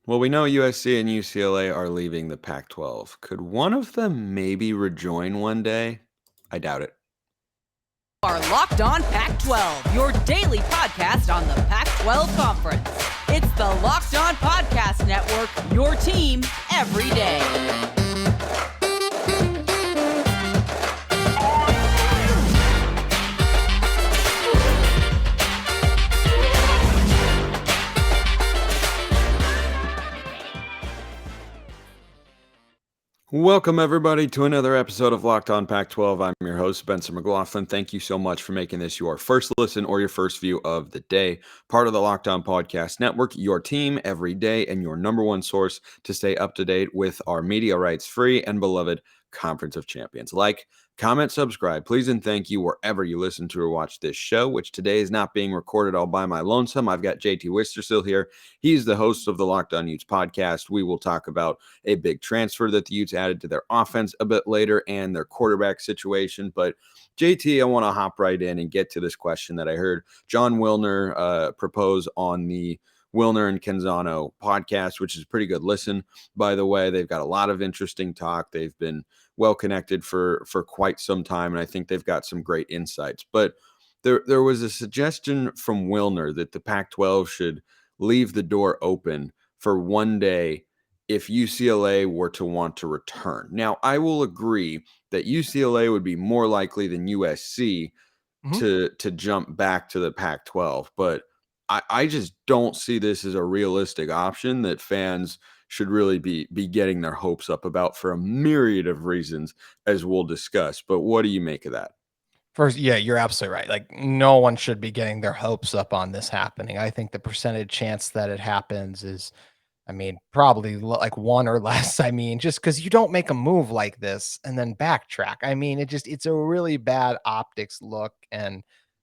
Well, we know USC and UCLA are leaving the Pac-12. Could one of them maybe rejoin one day? I doubt it. Are Locked On Pac-12, your daily podcast on the Pac-12 Conference. It's the Locked On Podcast Network, your team every day. Welcome, everybody, to another episode of Locked On Pac-12. I'm your host, Spencer McLaughlin. Thank you so much for making this your first listen or your first view of the day. Part of the Locked On Podcast Network, your team every day, and your number one source to stay up to date with our media rights free and beloved Conference of Champions. Like, comment, subscribe, please, and thank you wherever you listen to or watch this show, which today is not being recorded all by my lonesome. I've got JT Wistrcill here. He's the host of the Locked On Utes podcast. We will talk about a big transfer that the Utes added to their offense a bit later and their quarterback situation. But JT, I want to hop right in and get to this question that I heard John Wilner propose on the Wilner and Canzano podcast, which is a pretty good listen, by the way. They've got a lot of interesting talk. They've been well connected for quite some time, and I think they've got some great insights. But there was a suggestion from Wilner that the Pac-12 should leave the door open for one day if UCLA were to want to return. Now, I will agree that UCLA would be more likely than USC to jump back to the Pac-12, but I just don't see this as a realistic option that fans should really be getting their hopes up about for a myriad of reasons, as we'll discuss. But what do you make of that? First, yeah, you're absolutely right. Like, no one should be getting their hopes up on this happening. I think the percentage chance that it happens is, probably like one or less. Just because you don't make a move like this and then backtrack. It's a really bad optics look. And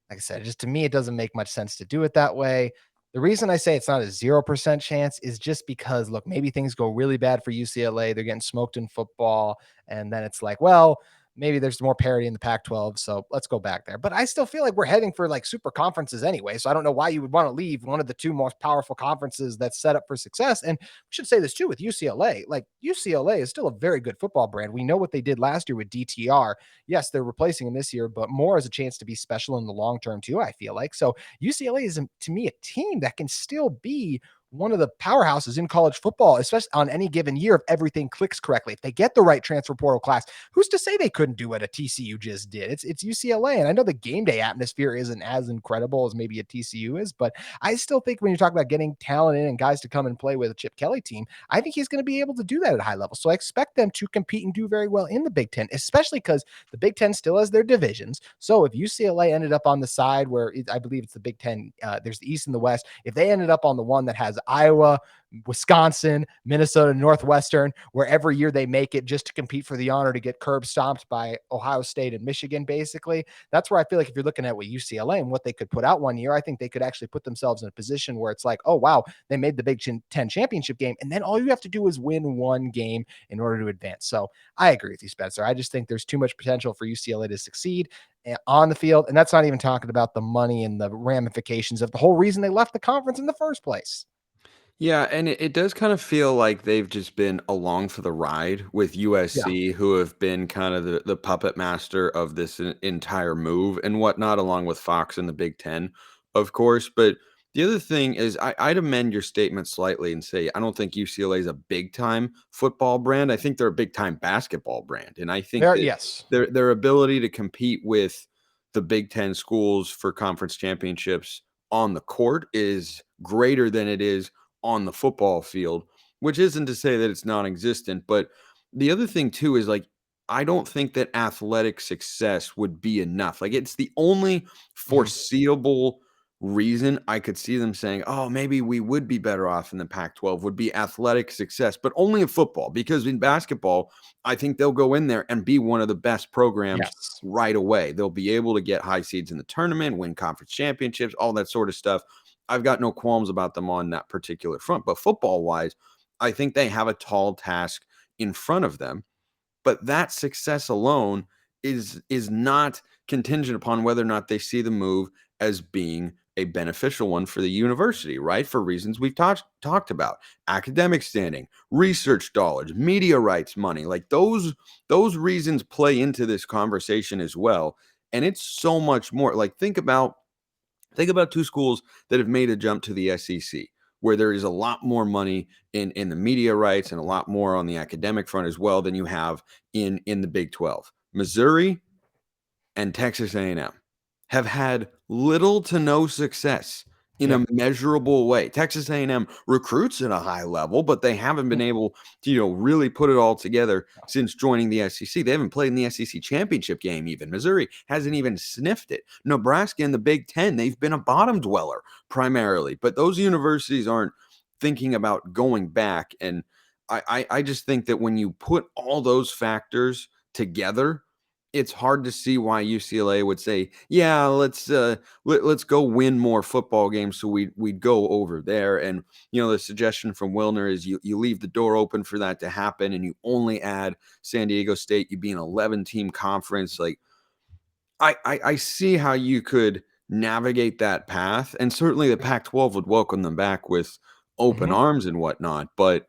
like I said, just to me, it doesn't make much sense to do it that way. The reason I say it's not a 0% chance is just because, look, maybe things go really bad for UCLA. They're getting smoked in football. And then it's like, well, maybe there's more parity in the Pac-12, so let's go back there. But I still feel like we're heading for like super conferences anyway, so I don't know why you would want to leave one of the two most powerful conferences that's set up for success. And we should say this too with UCLA. Like, UCLA is still a very good football brand. We know what they did last year with DTR. Yes, they're replacing him this year, but more as a chance to be special in the long term too, I feel like. So UCLA is, to me, a team that can still be one of the powerhouses in college football, especially on any given year if everything clicks correctly. If they get the right transfer portal class, who's to say they couldn't do what a TCU just did? It's UCLA, and I know the game day atmosphere isn't as incredible as maybe a TCU is, but I still think when you talk about getting talent in and guys to come and play with a Chip Kelly team, I think he's going to be able to do that at a high level. So I expect them to compete and do very well in the Big Ten, especially because the Big Ten still has their divisions. So if UCLA ended up on the side where I believe it's the Big Ten, there's the East and the West. If they ended up on the one that has Iowa, Wisconsin, Minnesota, Northwestern, where every year they make it just to compete for the honor to get curb stomped by Ohio State and Michigan, basically. That's where I feel like if you're looking at what UCLA and what they could put out one year, I think they could actually put themselves in a position where it's like, oh, wow, they made the Big Ten championship game. And then all you have to do is win one game in order to advance. So I agree with you, Spencer. I just think there's too much potential for UCLA to succeed on the field. And that's not even talking about the money and the ramifications of the whole reason they left the conference in the first place. Yeah, and it does kind of feel like they've just been along for the ride with Yeah. USC, who have been kind of the puppet master of this entire move and whatnot, along with Fox and the Big Ten, of course. But the other thing is, I'd amend your statement slightly and say I don't think UCLA is a big time football brand. I think they're a big time basketball brand, and I think There, that yes. their ability to compete with the Big Ten schools for conference championships on the court is greater than it is on the football field, which isn't to say that it's non-existent. But the other thing too is, like, I don't think that athletic success would be enough. Like, it's the only foreseeable reason I could see them saying, oh, maybe we would be better off in the Pac-12 would be athletic success, but only in football, because in basketball, I think they'll go in there and be one of the best programs Yes. right away. They'll be able to get high seeds in the tournament, win conference championships, all that sort of stuff. I've got no qualms about them on that particular front. But football-wise, I think they have a tall task in front of them. But that success alone is not contingent upon whether or not they see the move as being a beneficial one for the university, right? For reasons we've talked about: academic standing, research dollars, media rights money. Like those reasons play into this conversation as well. And it's so much more. Like think about two schools that have made a jump to the SEC, where there is a lot more money in the media rights and a lot more on the academic front as well than you have in the Big 12. Missouri and Texas A&M have had little to no success in Yep. a measurable way. Texas A&M recruits at a high level, but they haven't been able to, really put it all together since joining the SEC. They haven't played in the SEC championship game even. Missouri hasn't even sniffed it. Nebraska in the Big Ten, they've been a bottom dweller primarily, but those universities aren't thinking about going back. And I just think that when you put all those factors together, it's hard to see why UCLA would say, "Yeah, let's go win more football games, so we'd go over there." And the suggestion from Wilner is you leave the door open for that to happen, and you only add San Diego State. You be an 11-team conference. Like I see how you could navigate that path, and certainly the Pac-12 would welcome them back with open arms and whatnot. But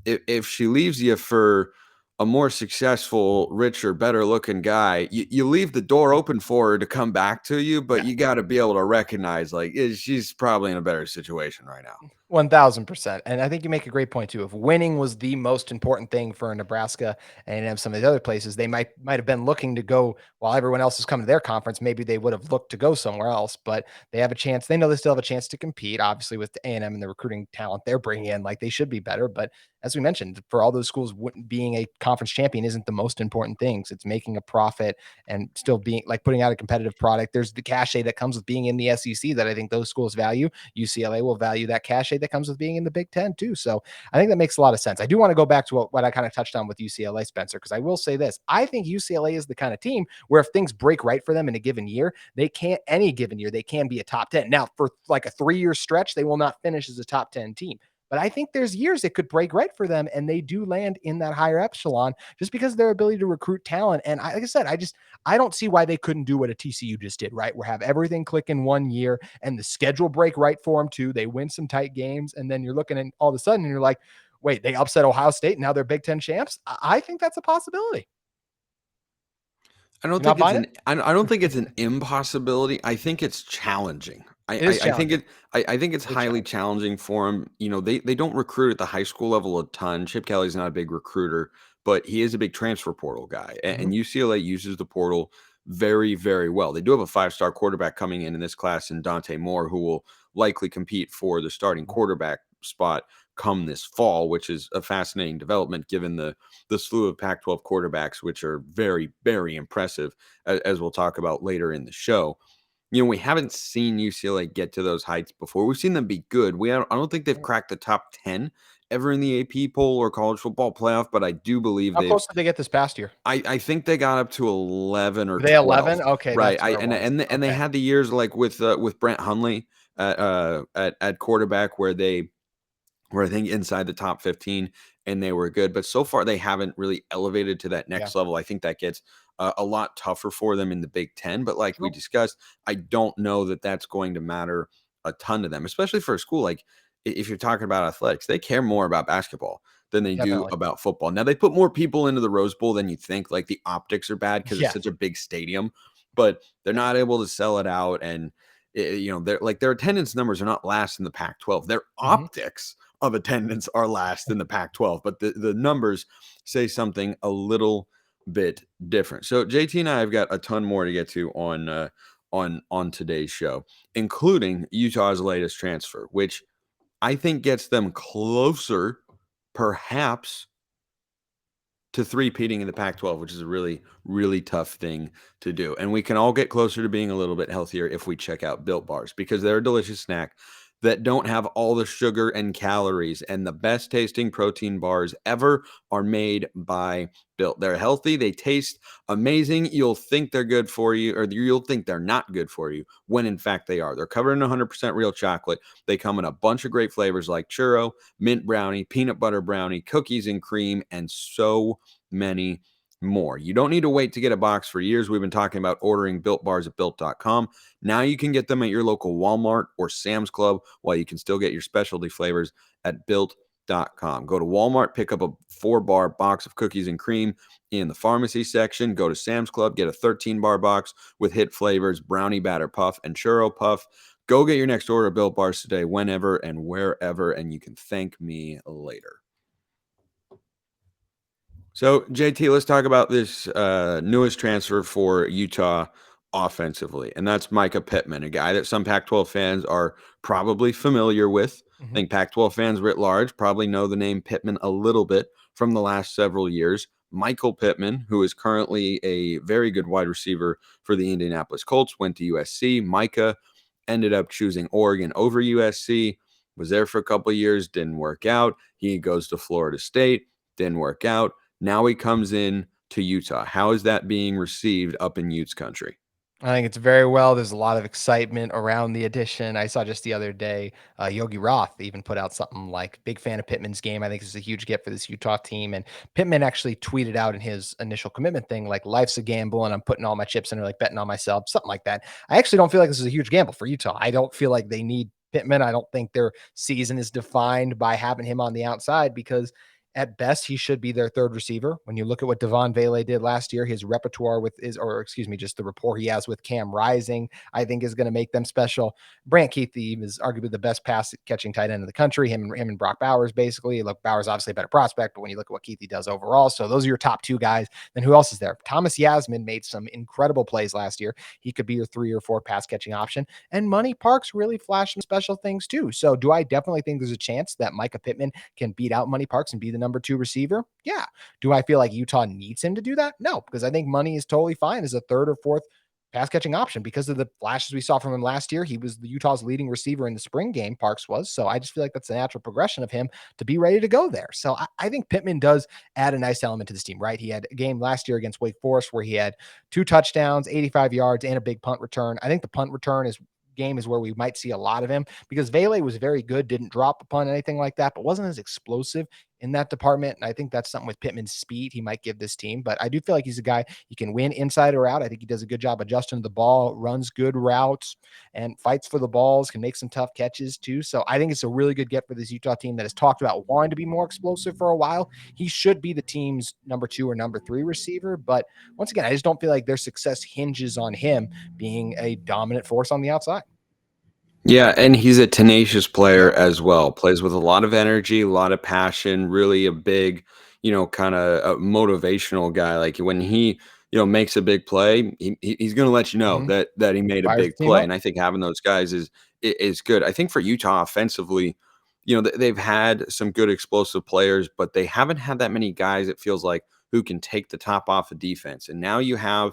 if she leaves you for a more successful, richer, better looking guy, you leave the door open for her to come back to you, but you got to be able to recognize she's probably in a better situation right now. 1000%. And I think you make a great point too. If winning was the most important thing for Nebraska and some of the other places, they might have been looking to go while everyone else is coming to their conference. Maybe they would have looked to go somewhere else, but they have a chance. They know they still have a chance to compete, obviously, with the A&M and the recruiting talent they're bringing in. Like they should be better. But as we mentioned, for all those schools, being a conference champion isn't the most important things. It's making a profit and still being like putting out a competitive product. There's the cachet that comes with being in the SEC that I think those schools value. UCLA will value that cachet that comes with being in the Big Ten too. So I think that makes a lot of sense. I do want to go back to what I kind of touched on with UCLA, Spencer, because I will say this. I think UCLA is the kind of team where if things break right for them in a given year, they can't be a top 10. Now, for like a 3-year stretch, they will not finish as a top 10 team. But I think there's years it could break right for them, and they do land in that higher echelon just because of their ability to recruit talent. And like I said, I don't see why they couldn't do what a TCU just did, right? Where have everything click in 1 year and the schedule break right for them too. They win some tight games, and then you're looking at all of a sudden and you're like, wait, they upset Ohio State and now they're Big Ten champs. I think that's a possibility. I don't think it's an impossibility. I think it's challenging. I think it's highly challenging for him. They don't recruit at the high school level a ton. Chip Kelly's not a big recruiter, but he is a big transfer portal guy. And UCLA uses the portal very, very well. They do have a 5-star quarterback coming in this class in Dante Moore, who will likely compete for the starting quarterback spot come this fall, which is a fascinating development given the slew of Pac-12 quarterbacks, which are very, very impressive, as we'll talk about later in the show. We haven't seen UCLA get to those heights before. We've seen them be good. I don't think they've cracked the top 10 ever in the AP poll or college football playoff, but I do believe How close did they get this past year? I think they got up to 11 or Were they 12. 11? Okay, right. That's They had the years like with Brent Hundley at quarterback where they were, I think, inside the top 15 and they were good. But so far, they haven't really elevated to that next level. I think that gets a lot tougher for them in the Big Ten. But like we discussed, I don't know that that's going to matter a ton to them, especially for a school. Like if you're talking about athletics, they care more about basketball than they do about football. Now, they put more people into the Rose Bowl than you think. Like the optics are bad because it's such a big stadium, but they're not able to sell it out. And, they're like their attendance numbers are not last in the Pac-12. Their optics of attendance are last in the Pac-12, but the numbers say something a little bit different. So JT and I have got a ton more to get to on today's show, including Utah's latest transfer, which I think gets them closer, perhaps, to three-peating in the Pac-12, which is a really, really tough thing to do. And we can all get closer to being a little bit healthier if we check out Built Bars, because they're a delicious snack that don't have all the sugar and calories, and the best tasting protein bars ever are made by Built. They're healthy. They taste amazing. You'll think they're good for you, or you'll think they're not good for you when in fact they are. They're covered in 100% real chocolate. They come in a bunch of great flavors like churro, mint brownie, peanut butter brownie, cookies and cream, and so many more. You don't need to wait to get a box. For years, we've been talking about ordering Built Bars at Built.com. Now you can get them at your local Walmart or Sam's Club, while you can still get your specialty flavors at Built.com. Go to Walmart, pick up a 4-bar box of cookies and cream in the pharmacy section. Go to Sam's Club, get a 13-bar box with hit flavors, brownie batter puff and churro puff. Go get your next order of Built Bars today, whenever and wherever, and you can thank me later. So, JT, let's talk about this newest transfer for Utah offensively, and that's Micah Pittman, a guy that some Pac-12 fans are probably familiar with. I think Pac-12 fans writ large probably know the name Pittman a little bit from the last several years. Michael Pittman, who is currently a very good wide receiver for the Indianapolis Colts, went to USC. Micah ended up choosing Oregon over USC, was there for a couple of years, didn't work out. He goes to Florida State, didn't work out. Now he comes in to Utah. How is that being received up in Utes country? I think it's very well. There's a lot of excitement around the addition. I saw just the other day, Yogi Roth even put out something like, big fan of Pittman's game. I think this is a huge get for this Utah team. And Pittman actually tweeted out in his initial commitment thing, like, life's a gamble and I'm putting all my chips in, or like betting on myself, something like that. I actually don't feel like this is a huge gamble for Utah. I don't feel like they need Pittman. I don't think their season is defined by having him on the outside, because at best, he should be their third receiver. When you look at what Devon Vele did last year, his repertoire with just the rapport he has with Cam Rising, I think is going to make them special. Brant Keithy is arguably the best pass catching tight end in the country. Him and Brock Bowers, basically. Look, Bowers obviously a better prospect, but when you look at what Keithy does overall, so those are your top two guys. Then who else is there? Thomas Yasmin made some incredible plays last year. He could be your 3 or 4 pass catching option. And Money Parks really flashed some special things too. So do I definitely think there's a chance that Micah Pittman can beat out Money Parks and be the number 2 receiver? Yeah. Do I feel like Utah needs him to do that? No, because I think Money is totally fine as a 3rd or 4th pass catching option because of the flashes we saw from him last year. He was the Utah's leading receiver in the spring game, Parks was. So I just feel like that's a natural progression of him to be ready to go there. So I think Pittman does add a nice element to this team, right? He had a game last year against Wake Forest where he had 2 touchdowns, 85 yards, and a big punt return. I think the punt return game is where we might see a lot of him, because Vele was very good, didn't drop a punt, anything like that, but wasn't as explosive in that department. And I think that's something with Pittman's speed he might give this team. But I do feel like he's a guy you can win inside or out. I think he does a good job adjusting to the ball, runs good routes, and fights for the balls, can make some tough catches too. So I think it's a really good get for this Utah team that has talked about wanting to be more explosive for a while. He should be the team's number 2 or number 3 receiver. But once again, I just don't feel like their success hinges on him being a dominant force on the outside. Yeah, and he's a tenacious player as well. Plays with a lot of energy, a lot of passion, really a big, kind of a motivational guy. Like when he, makes a big play, he's going to let you know that he made a big play. And I think having those guys is good. I think for Utah offensively, they've had some good explosive players, but they haven't had that many guys, it feels like, who can take the top off of defense. And now you have,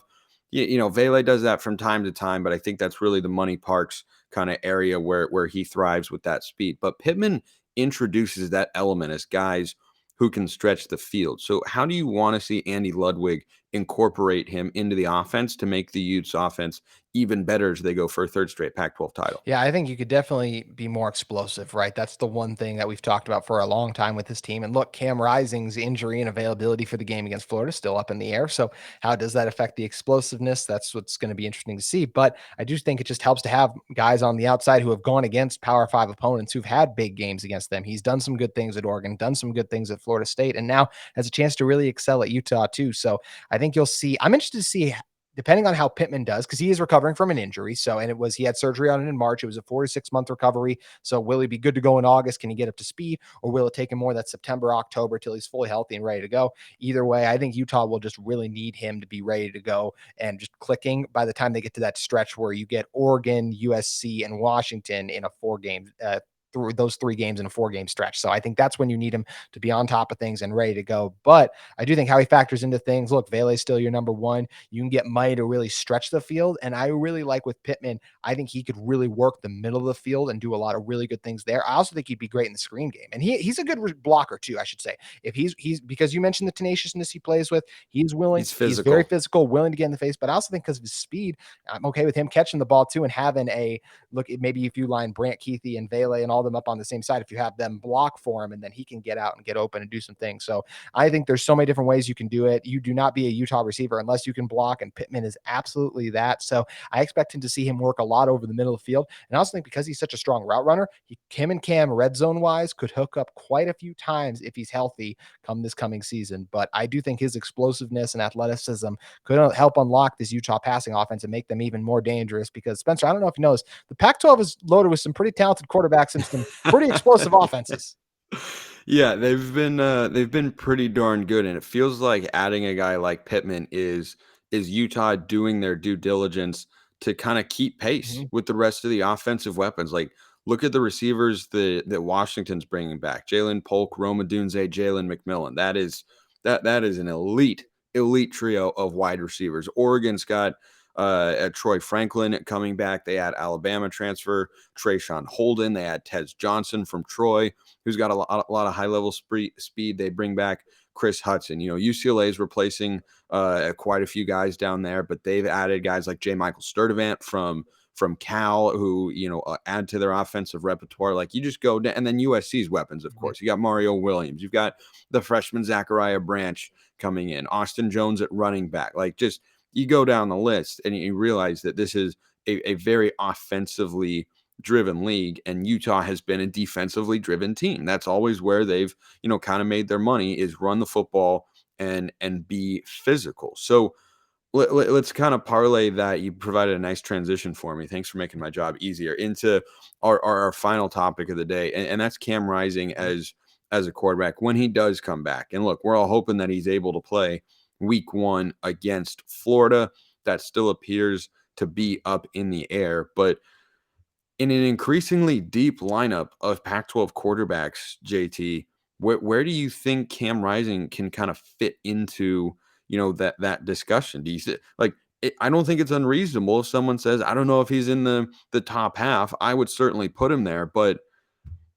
Vele does that from time to time, but I think that's really the Money Parks kind of area where he thrives with that speed. But Pittman introduces that element as guys who can stretch the field. So how do you want to see Andy Ludwig incorporate him into the offense to make the Utes offense even better as they go for a 3rd straight Pac-12 title? Yeah, I think you could definitely be more explosive, right? That's the one thing that we've talked about for a long time with this team. And look, Cam Rising's injury and availability for the game against Florida is still up in the air. So how does that affect the explosiveness? That's what's going to be interesting to see. But I do think it just helps to have guys on the outside who have gone against Power 5 opponents who've had big games against them. He's done some good things at Oregon, done some good things at Florida State, and now has a chance to really excel at Utah too. So I think you'll see, I'm interested to see, depending on how Pittman does, because he is recovering from an injury. So, and he had surgery on it in March. It was a 4 to 6 month recovery. So will he be good to go in August? Can he get up to speed, or will it take him more that September, October till he's fully healthy and ready to go? Either way, I think Utah will just really need him to be ready to go and just clicking by the time they get to that stretch where you get Oregon, USC, and Washington in a 4-game through those 3 games in a 4-game stretch. So I think that's when you need him to be on top of things and ready to go. But I do think how he factors into things. Look, Vele is still your number 1. You can get May to really stretch the field. And I really like with Pittman, I think he could really work the middle of the field and do a lot of really good things there. I also think he'd be great in the screen game. And he's a good blocker too, I should say. If he's because you mentioned the tenaciousness he plays with, he's willing, he's very physical, willing to get in the face. But I also think because of his speed, I'm okay with him catching the ball too and having a look. Maybe if you line Brant Keithy and Vele and all them up on the same side if you have them block for him, and then he can get out and get open and do some things. So I think there's so many different ways you can do it. You do not be a Utah receiver unless you can block, and Pittman is absolutely that. So I expect him to see him work a lot over the middle of the field. And I also think because he's such a strong route runner, him and Cam red zone wise could hook up quite a few times if he's healthy come this coming season. But I do think his explosiveness and athleticism could help unlock this Utah passing offense and make them even more dangerous, because Spencer, I don't know if you know this, the Pac-12 is loaded with some pretty talented quarterbacks and some pretty explosive offenses. Yeah, they've been pretty darn good, and it feels like adding a guy like Pitman is Utah doing their due diligence to kind of keep pace with the rest of the offensive weapons. Like, look at the receivers that Washington's bringing back: Jalen Polk, Roma Dunze, Jalen McMillan. That is an elite trio of wide receivers. Oregon's got Troy Franklin coming back. They had Alabama transfer Trayshawn Holden. They had Tez Johnson from Troy, who's got a lot of high level speed. They bring back Chris Hudson. UCLA is replacing quite a few guys down there, but they've added guys like J. Michael Sturdivant from Cal, who add to their offensive repertoire. Like, you just go down, and then USC's weapons, of course. You got Mario Williams. You've got the freshman Zachariah Branch coming in. Austin Jones at running back. Like, just you go down the list and you realize that this is a very offensively driven league, and Utah has been a defensively driven team. That's always where they've kind of made their money, is run the football and be physical. So let's kind of parlay that. You provided a nice transition for me. Thanks for making my job easier, into our final topic of the day, and that's Cam Rising as a quarterback when he does come back. And look, we're all hoping that he's able to play week 1 against Florida. That still appears to be up in the air, but in an increasingly deep lineup of Pac-12 quarterbacks, JT, where do you think Cam Rising can kind of fit into that discussion? Do you see, like, I don't think it's unreasonable if someone says, I don't know if he's in the top half. I would certainly put him there, but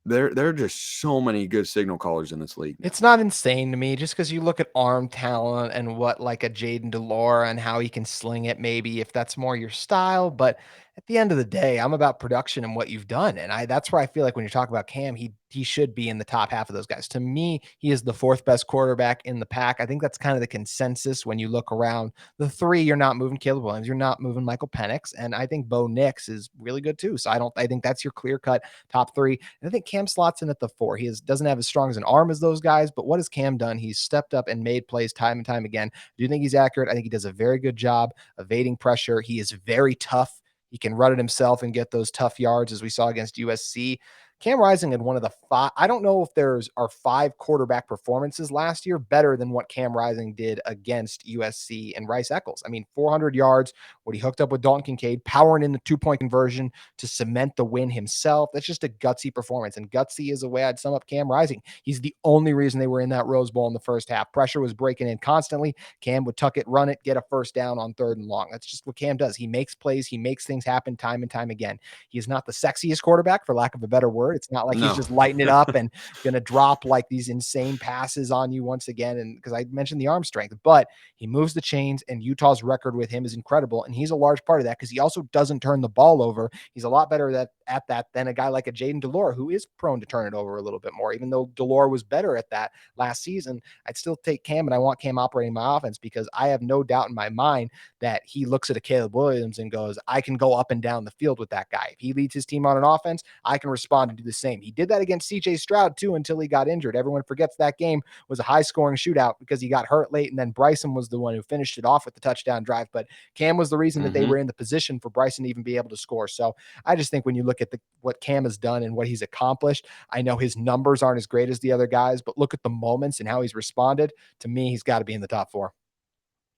there are just so many good signal callers in this league now. It's not insane to me, just because you look at arm talent and what, like, a Jaden Delora and how he can sling it, maybe if that's more your style. But at the end of the day, I'm about production and what you've done. And that's where I feel like when you talk about Cam, he should be in the top half of those guys. To me, he is the 4th best quarterback in the pack. I think that's kind of the consensus when you look around. The 3, you're not moving Caleb Williams, you're not moving Michael Penix, and I think Bo Nix is really good too. So I think that's your clear cut top 3. And I think Cam slots in at the 4. He doesn't have as strong as an arm as those guys, but what has Cam done? He's stepped up and made plays time and time again. Do you think he's accurate? I think he does a very good job evading pressure. He is very tough. He can run it himself and get those tough yards, as we saw against USC. Cam Rising had one of the 5. I don't know if there's 5 quarterback performances last year better than what Cam Rising did against USC and Rice Eccles. I mean, 400 yards, what he hooked up with Dalton Kincaid, powering in the 2-point conversion to cement the win himself. That's just a gutsy performance. And gutsy is the way I'd sum up Cam Rising. He's the only reason they were in that Rose Bowl in the first half. Pressure was breaking in constantly. Cam would tuck it, run it, get a first down on 3rd and long. That's just what Cam does. He makes plays. He makes things happen time and time again. He is not the sexiest quarterback, for lack of a better word. It's not like he's just lighting it up and going to drop like these insane passes on you once again. And because I mentioned the arm strength, but he moves the chains, and Utah's record with him is incredible. And he's a large part of that because he also doesn't turn the ball over. He's a lot better at that than a guy like a Jaden Delora, who is prone to turn it over a little bit more. Even though Delora was better at that last season, I'd still take Cam, and I want Cam operating my offense, because I have no doubt in my mind that he looks at a Caleb Williams and goes, I can go up and down the field with that guy. If he leads his team on an offense, I can respond and do the same. He did that against CJ Stroud too, until he got injured. Everyone forgets that game was a high scoring shootout because he got hurt late, and then Bryson was the one who finished it off with the touchdown drive. But Cam was the reason that they were in the position for Bryson to even be able to score. So I just think when you look at what Cam has done and what he's accomplished, I know his numbers aren't as great as the other guys, but look at the moments and how he's responded. To me, he's got to be in the top 4.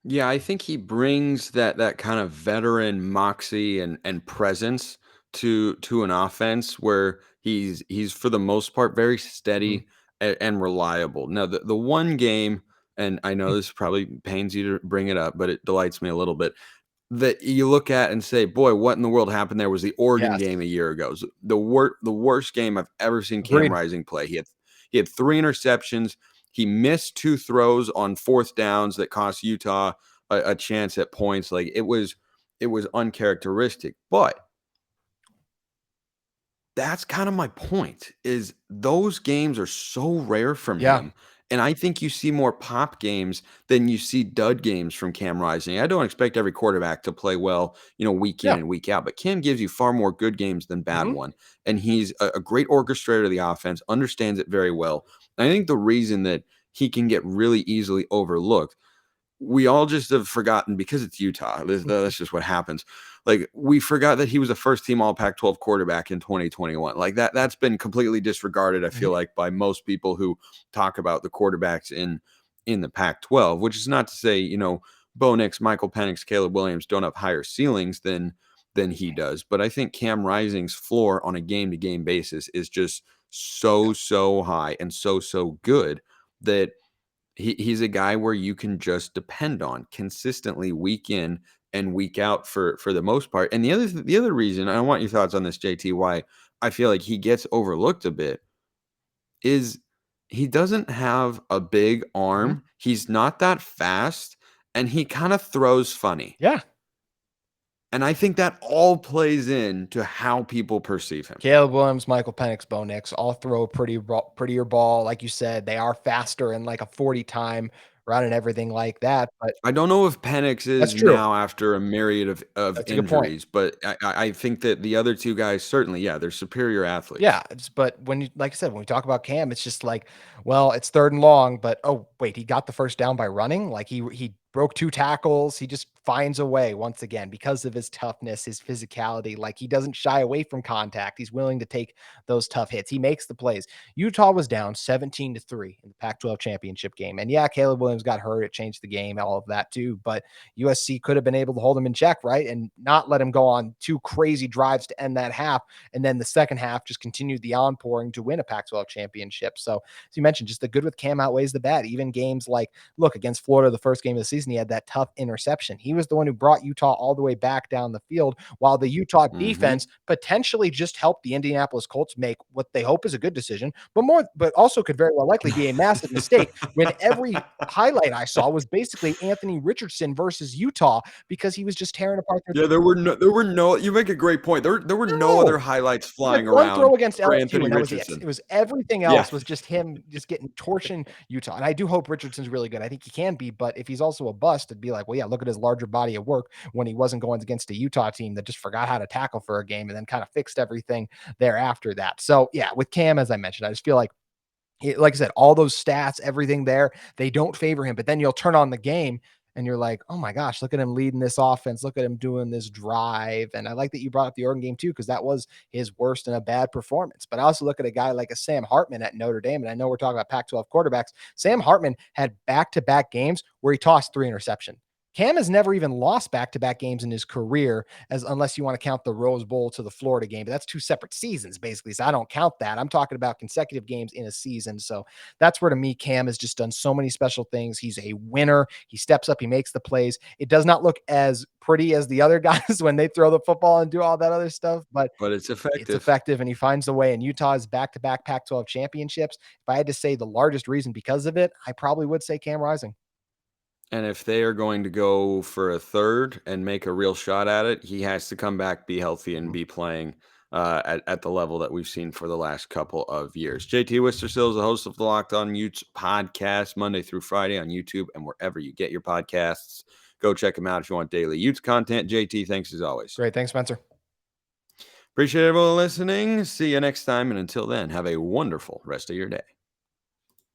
Yeah, I think he brings that kind of veteran moxie and presence to an offense where he's for the most part very steady and reliable. Now, the one game, and I know this probably pains you to bring it up, but it delights me a little bit, that you look at and say, boy, what in the world happened there, was the Oregon game a year ago. It was the worst game I've ever seen Cam Rising play. He had 3 interceptions. He missed 2 throws on 4th downs that cost Utah a chance at points. Like, it was uncharacteristic. But that's kind of my point, is those games are so rare from Yeah. him. And I think you see more pop games than you see dud games from Cam Rising. I don't expect every quarterback to play well, week in Yeah. and week out, but Cam gives you far more good games than bad Mhm. one. And he's a great orchestrator of the offense, understands it very well. And I think the reason that he can get really easily overlooked, we all just have forgotten because it's Utah. That's just what happens. Like, we forgot that he was a first team all Pac-12 quarterback in 2021. Like that's been completely disregarded, I feel Mhm. like, by most people who talk about the quarterbacks in the Pac-12, which is not to say, Bo Nix, Michael Penix, Caleb Williams don't have higher ceilings than he does. But I think Cam Rising's floor on a game-to-game basis is just so high and so good that he's a guy where you can just depend on consistently week in and week out for the most part. And the other reason, I want your thoughts on this, JT, why I feel like he gets overlooked a bit is he doesn't have a big Mhm. arm. He's not that fast, and he kind of throws funny. Yeah. And I think that all plays into how people perceive him. Caleb Williams, Michael Penix, Bo Nix all throw a prettier ball. Like you said, they are faster in like a 40 time run and everything like that. But I don't know if Penix that's is true. now after a myriad of That's a good point. injuries, but I think that the other two guys certainly, yeah, they're superior athletes. Yeah, but when you like I said, when we talk about Cam, it's just like, well, it's 3rd and long, but oh wait, he got the first down by running. Like he broke 2 tackles. He just finds a way once again because of his toughness, his physicality. Like he doesn't shy away from contact. He's willing to take those tough hits. He makes the plays. Utah was down 17-3 in the Pac-12 championship game. And yeah, Caleb Williams got hurt. It changed the game, all of that too. But USC could have been able to hold him in check, right? And not let him go on 2 crazy drives to end that half. And then the second half just continued the onpouring to win a Pac-12 championship. So, as you mentioned, just the good with Cam outweighs the bad. Even games like, look, against Florida, the first game of the season, he had that tough interception. He was the one who brought Utah all the way back down the field, while the Utah Mhm. defense potentially just helped the Indianapolis Colts make what they hope is a good decision, but also could very well likely be a massive mistake when every highlight I saw was basically Anthony Richardson versus Utah because he was just tearing apart their Yeah, there were no you make a great point. There were no other no. highlights It was like flying one around throw against for LSU, Anthony and that was it. Richardson. It was everything Yeah. else was just him just getting torching Utah. And I do hope Richardson's really good. I think he can be, but if he's also a bust, it'd be like, well, yeah, look at his larger body of work when he wasn't going against a Utah team that just forgot how to tackle for a game and then kind of fixed everything thereafter that. So yeah, with Cam, as I mentioned, I just feel like like I said, all those stats, everything there, they don't favor him. But then you'll turn on the game and you're like, oh my gosh, look at him leading this offense. Look at him doing this drive. And I like that you brought up the Oregon game too, because that was his worst and a bad performance. But I also look at a guy like a Sam Hartman at Notre Dame. And I know we're talking about Pac-12 quarterbacks. Sam Hartman had back-to-back games where he tossed 3 interceptions. Cam has never even lost back-to-back games in his career, as unless you want to count the Rose Bowl to the Florida game, but that's 2 separate seasons, basically. So I don't count that. I'm talking about consecutive games in a season. So that's where, to me, Cam has just done so many special things. He's a winner. He steps up, he makes the plays. It does not look as pretty as the other guys when they throw the football and do all that other stuff, but But it's it's effective. effective and he finds a way. And Utah's back-to-back Pac-12 championships. If I had to say the largest reason because of it, I probably would say Cam Rising. And if they are going to go for a third and make a real shot at it, he has to come back, be healthy, and Mhm. be playing at the level that we've seen for the last couple of years. JT Wistrcill is the host of the Locked On Utes podcast, Monday through Friday on YouTube and wherever you get your podcasts. Go check him out if you want daily Utes content. JT, thanks as always. Great. Thanks, Spencer. Appreciate everyone listening. See you next time. And until then, have a wonderful rest of your day.